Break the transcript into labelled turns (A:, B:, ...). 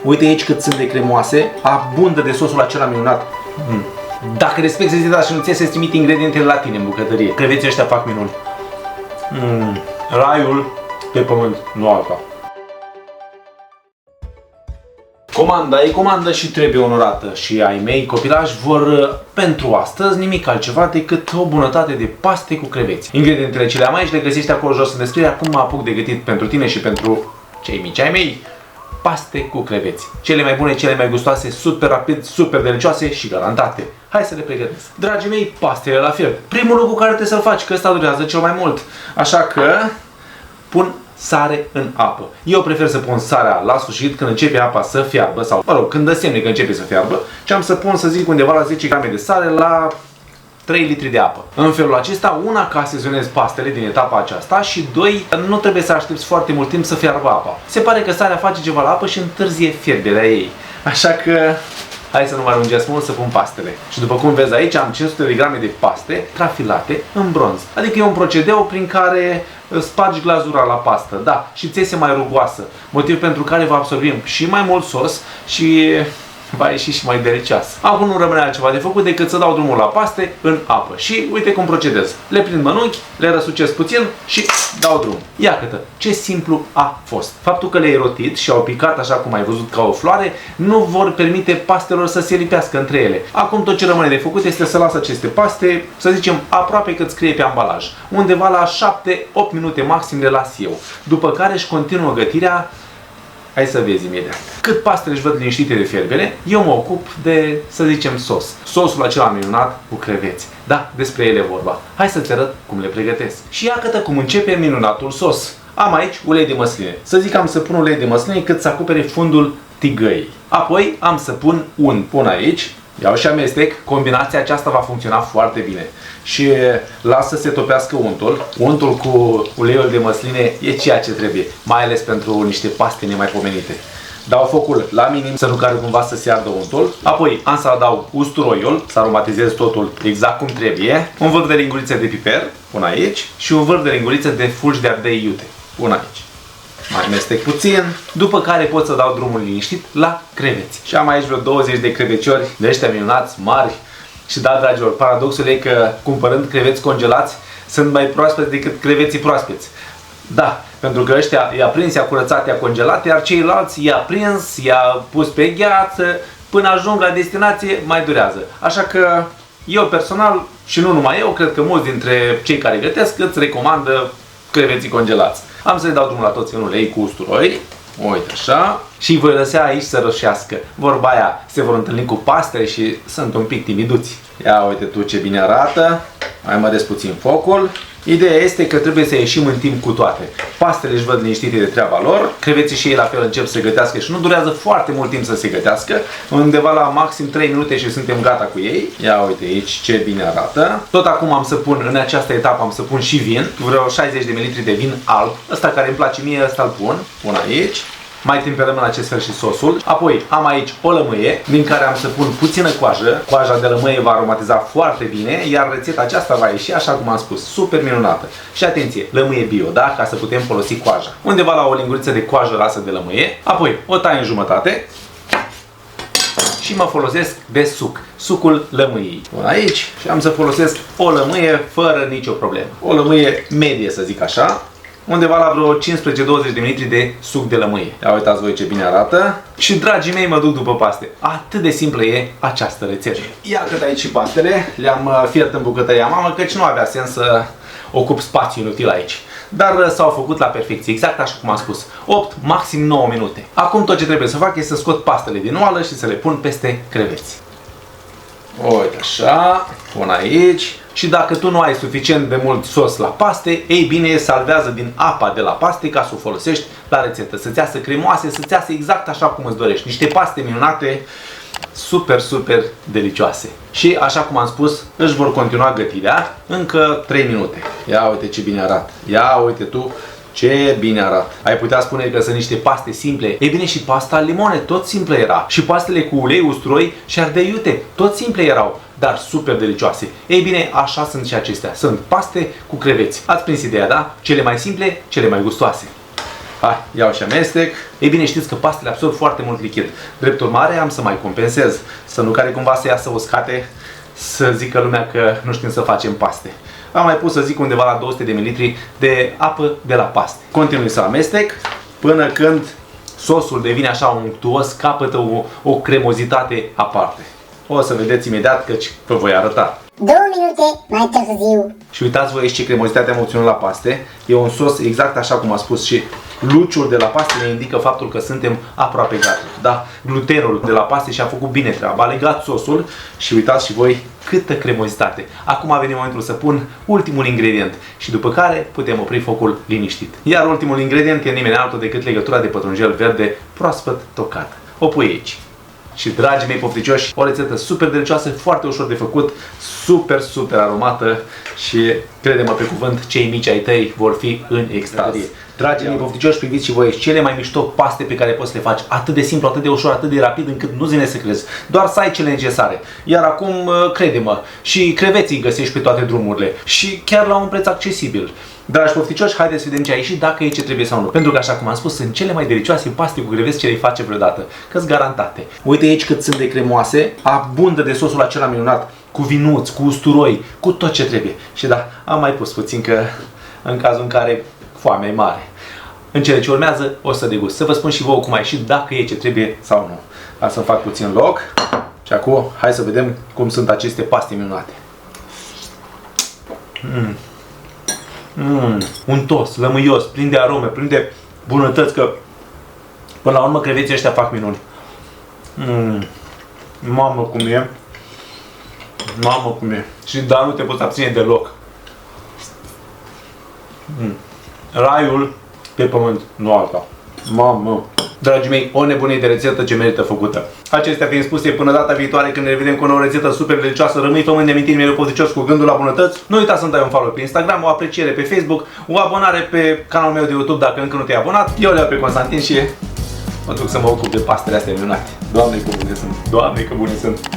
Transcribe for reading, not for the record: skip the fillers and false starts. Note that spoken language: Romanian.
A: Uite aici cât sunt de cremoase, abundă de sosul acela minunat. Dacă respecti rețeta și nu ți se trimite ingredientele la tine în bucătărie. Creveții ăștia fac minuni. Raiul pe pământ, nu alta. Comanda e comandă și trebuie onorată și ai mei copilași vor pentru astăzi nimic altceva decât o bunătate de paste cu creveți. Ingredientele ce le-am aici le găsești acolo jos în descriere. Acum mă apuc de gătit pentru tine și pentru cei mici ai mei paste cu creveți. Cele mai bune, cele mai gustoase, super rapid, super delicioase și garantate. Hai să le pregătesc. Dragii mei, pastele la fiert. Primul lucru care trebuie să-l faci, că ăsta durează cel mai mult. Așa că pun sare în apă. Eu prefer să pun sarea la sfârșit, când începe apa să fiarbă, sau, mă rog, când dă semne că începe să fiarbă, și am să pun, să zic, undeva la 10 grame de sare la 3 litri de apă. În felul acesta, una, ca sezonez pastele din etapa aceasta și doi, nu trebuie să aștepți foarte mult timp să fiarbă apa. Se pare că sarea face ceva la apă și întârzie fierberea ei. Așa că hai să nu mă lungesc mult să pun pastele. Și după cum vezi aici am 500 de grame de paste trafilate în bronz. Adică e un procedeu prin care spargi glazura la pastă, da, și ți iese mai rugoasă. Motiv pentru care va absorbim și mai mult sos și va ieși și mai delicioasă. Acum nu rămâne altceva de făcut decât să dau drumul la paste în apă. Și uite cum procedez. Le prind mănunchi, le răsucesc puțin și dau drum. Iată ce simplu a fost. Faptul că le-ai rotit și au picat așa cum ai văzut ca o floare, nu vor permite pastelor să se lipească între ele. Acum tot ce rămâne de făcut este să las aceste paste, să zicem, aproape cât scrie pe ambalaj. Undeva la 7-8 minute maxim le las eu. După care își continuă gătirea. Hai să vezi imediat. Cât pastele își văd liniștite de fierbere, eu mă ocup de, să zicem, sos. Sosul acela minunat cu creveți. Da, despre ele vorba. Hai să-ți arăt cum le pregătesc. Și iată cum începe minunatul sos. Am aici ulei de măsline. Să zic că am să pun ulei de măsline cât să acopere fundul tigăii. Apoi am să pun unt. Pun aici. Iau și amestec, combinația aceasta va funcționa foarte bine. Și las să se topească untul. Untul cu uleiul de măsline e ceea ce trebuie, mai ales pentru niște paste nemaipomenite. Dau focul la minim, să nu care cumva să se ardă untul. Apoi am să adaug usturoiul, să aromatizez totul exact cum trebuie. Un vârf de lingurițe de piper, pun aici. Și un vârf de lingurițe de fulgi de ardei iute, pun aici. Mai amestec puțin, după care pot să dau drumul liniștit la creveți. Și am aici vreo 20 de creveciori de ăștia minunați, mari. Și da, dragilor, paradoxul e că cumpărând creveți congelați sunt mai proaspeți decât creveții proaspeți. Da, pentru că ăștia i-a prins, i-a curățat, i-a congelat, iar ceilalți i-a prins, i-a pus pe gheață, până ajung la destinație mai durează. Așa că eu personal, și nu numai eu, cred că mulți dintre cei care gătesc îți recomandă creveții congelați. Am să-i dau drumul la toți în ulei cu usturoi. Uite așa. Și îi voi lăsa aici să roșească. Vorba aia, se vor întâlni cu pastele și sunt un pic timiduți. Ia uite tu ce bine arată. Mai măresc puțin focul. Ideea este că trebuie să ieșim în timp cu toate. Pastele își văd liniștite de treaba lor. Creveții și ei la fel încep să se gătească și nu durează foarte mult timp să se gătească. Undeva la maxim 3 minute și suntem gata cu ei. Ia uite aici ce bine arată. Tot acum am să pun, în această etapă am să pun și vin. Vreo 60 de ml de vin alb. Ăsta care îmi place mie, ăsta îl pun. Pun aici. Mai temperăm în acest fel și sosul. Apoi am aici o lămâie, din care am să pun puțină coajă. Coaja de lămâie va aromatiza foarte bine, iar rețeta aceasta va ieși, așa cum am spus, super minunată. Și atenție, lămâie bio, da? Ca să putem folosi coaja. Undeva la o linguriță de coajă rasă de lămâie. Apoi o tai în jumătate și mă folosesc de suc. Sucul lămâiei. Pun aici și am să folosesc o lămâie fără nicio problemă. O lămâie medie, să zic așa. Undeva la vreo 15-20 de ml de suc de lămâie. Ia uitați voi ce bine arată. Și dragii mei, mă duc după paste. Atât de simplă e această rețetă. Ia cât aici și pastele. Le-am fiert în bucătăria mamă, căci nu avea sens să ocup spațiu inutil aici. Dar s-au făcut la perfecție, exact așa cum am spus. 8, maxim 9 minute. Acum tot ce trebuie să fac este să scot pastele din oală și să le pun peste creveți. Uite așa, pun aici. Și dacă tu nu ai suficient de mult sos la paste, ei bine, salvează din apa de la paste ca să o folosești la rețetă. Să-ți iasă cremoase, să-ți iasă exact așa cum îți dorești. Niște paste minunate, super, super delicioase. Și așa cum am spus, își vor continua gătirea încă 3 minute. Ia uite ce bine arată. Ia uite tu ce bine arată. Ai putea spune că sunt niște paste simple. Ei bine, și pasta al limone tot simplă era. Și pastele cu ulei, usturoi și ardei iute tot simple erau, dar super delicioase. Ei bine, așa sunt și acestea. Sunt paste cu creveți. Ați prins ideea, da? Cele mai simple, cele mai gustoase. Hai, iau și amestec. Ei bine, știți că pastele absorb foarte mult lichid. Drept urmare, am să mai compensez. Să nu care cumva să iasă uscate, să zică lumea că nu știm să facem paste. Am mai pus, să zic, undeva la 200 de ml de apă de la paste. Continui să amestec până când sosul devine așa unctuos, capătă o cremozitate aparte. O să vedeți imediat căci vă voi arăta.
B: 2 minute mai târziu.
A: Și uitați voi ce cremozitate am obținut la paste. E un sos exact așa cum a spus și luciul de la paste ne indică faptul că suntem aproape gata. Da? Glutenul de la paste și-a făcut bine treaba. A legat sosul și uitați și voi câtă cremozitate. Acum a venit momentul să pun ultimul ingredient și după care putem opri focul liniștit. Iar ultimul ingredient e nimeni altul decât legătura de pătrunjel verde proaspăt tocat. O pui aici. Și dragii mei pofticioși, o rețetă super delicioasă, foarte ușor de făcut, super aromată și crede-mă pe cuvânt, cei mici ai tăi vor fi în extaz. Dragii mei pofticioși, priviți și voi cele mai mișto paste pe care poți să le faci, atât de simplu, atât de ușor, atât de rapid, încât nu-ți vine să crezi. Doar să ai cele necesare. Iar acum, crede-mă, și creveții găsești pe toate drumurile și chiar la un preț accesibil. Dragi pofticioși, haideți să vedem ce ai și dacă e ce trebuie sau nu. Pentru că, așa cum am spus, sunt cele mai delicioase paste cu creveți ce le face vreodată. Că-s garantate. Uite aici cât sunt de cremoase, abundă de sosul acela minunat, cu vinuț, cu usturoi, cu tot ce trebuie. Și da, am mai pus puțin că în cazul în care foamea e mare. În cele ce urmează o să degust. Să vă spun și vouă cum ai și dacă e ce trebuie sau nu. Ca să-mi fac puțin loc. Și acum, hai să vedem cum sunt aceste paste minunate. Un tost lămâios, plin de arome, plin de bunătăți, că până la urmă creveții ăștia fac minuni. Mamă cum e. Mamă cum e. Și da, nu te poți abține deloc. Raiul pe pământ, nu alta. Mamă. Dragii mei, o nebunie de rețetă ce merită făcută. Acestea fiind spuse, până data viitoare când ne revedem cu o nouă rețetă super delicioasă, rămâi fământ de amintiri mereu pofticioși cu gândul la bunătăți. Nu uita să-mi dai un follow pe Instagram, o apreciere pe Facebook, o abonare pe canalul meu de YouTube dacă încă nu te-ai abonat. Eu le iau pe Constantin și mă duc să mă ocup de pastele astea minunate. Doamne că bune sunt! Doamne că bune sunt!